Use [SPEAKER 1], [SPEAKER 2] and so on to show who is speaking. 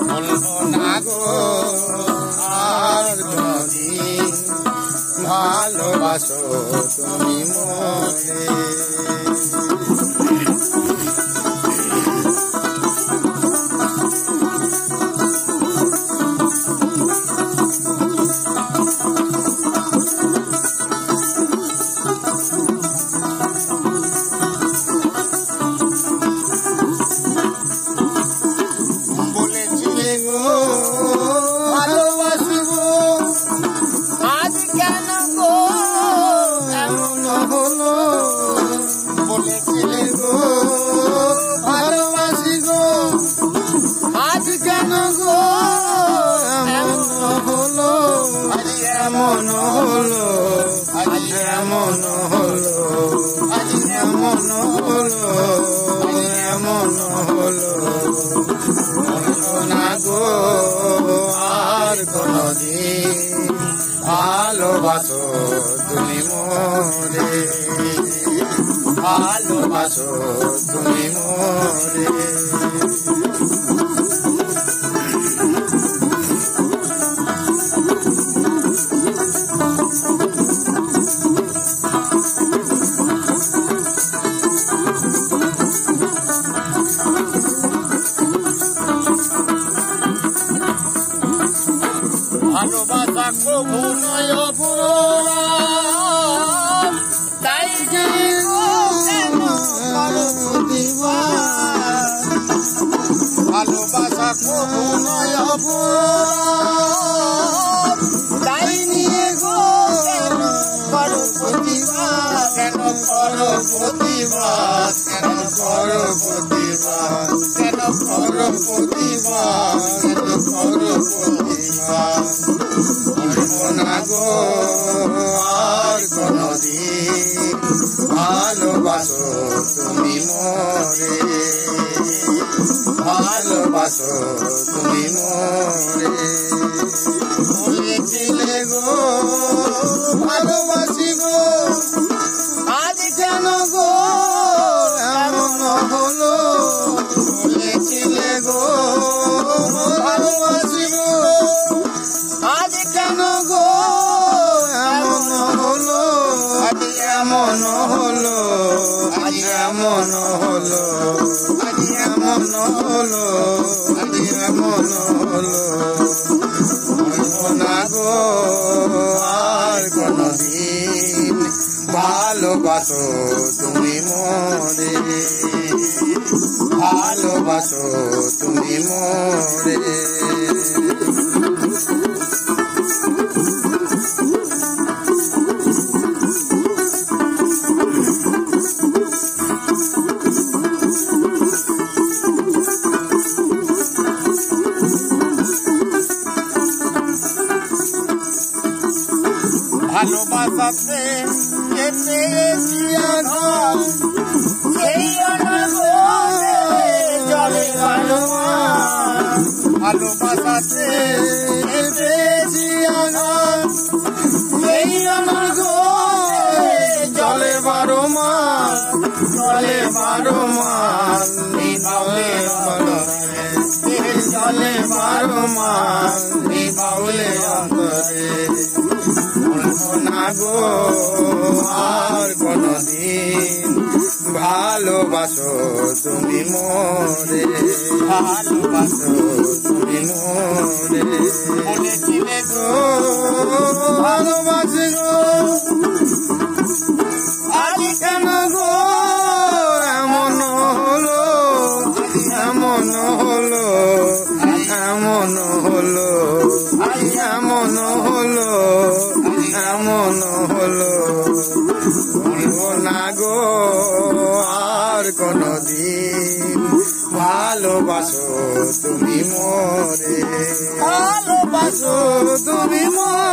[SPEAKER 1] বলবো না গো আর কোনদিন ভালোবাসো তুমি মোরে। এমন হলো আজ এমন হলো আজ এমন হলো এমন হলো বলবো না গো আর কোনদিন ভালোবাসো তুমি মোরে। ভালোবাসো তুমি মোরে। ভালোবাসা কবু নয় অপরাধ, তাই যে ভালোবাসা কবু নয় অপরাধ, তাই নিয়ে গো কেন করো প্রতিবাদ, কেন করো প্রতিবাদ, কেন করো প্রতিবাদ, কেন করো প্রতিবাদ, কেন করো প্রতিবাদ। বলবো না গো আর কোনদিন ভালোবাসো তুমি মোরে। ভালোবাসো তুমি মোরে। বলেছিলে গো ভালোবাসি গো, আজ কেন গো এমন হলো। বলেছিলে গো ভালোবাসি গো, আজ কেন গো এমন হলো। আজ এমন হলো আজ এমন হলো আজ এমন হলো আজ এমন হলো। বলবো না গো আর কোনদিন ভালোবাসো তুমি মোরে। ভালোবাসো তুমি মোরে। ভালোবাসাতে পেয়েছি আঘাত, সেই জলে ভালোবাসাতে পেয়েছি আঘাত, সেই জলে 12 মাস, জলে 12 মাস নিভালে অন্তরে, জলে 12 মাস নিভালে অন্তরে। বলবো না গো আর কোনদিন ভালোবাসো তুমি মোরে। ভালোবাসো তুমি মোরে। বলেছিলে গো ভালোবাসি গো, আজ কেন গো এমন হলো। এমন হলো এমন হলো এমন হলো এমন হলো। বলবো না গো আর কোনদিন ভালোবাসো তুমি মোরে। ভালোবাসো তুমি মোরে।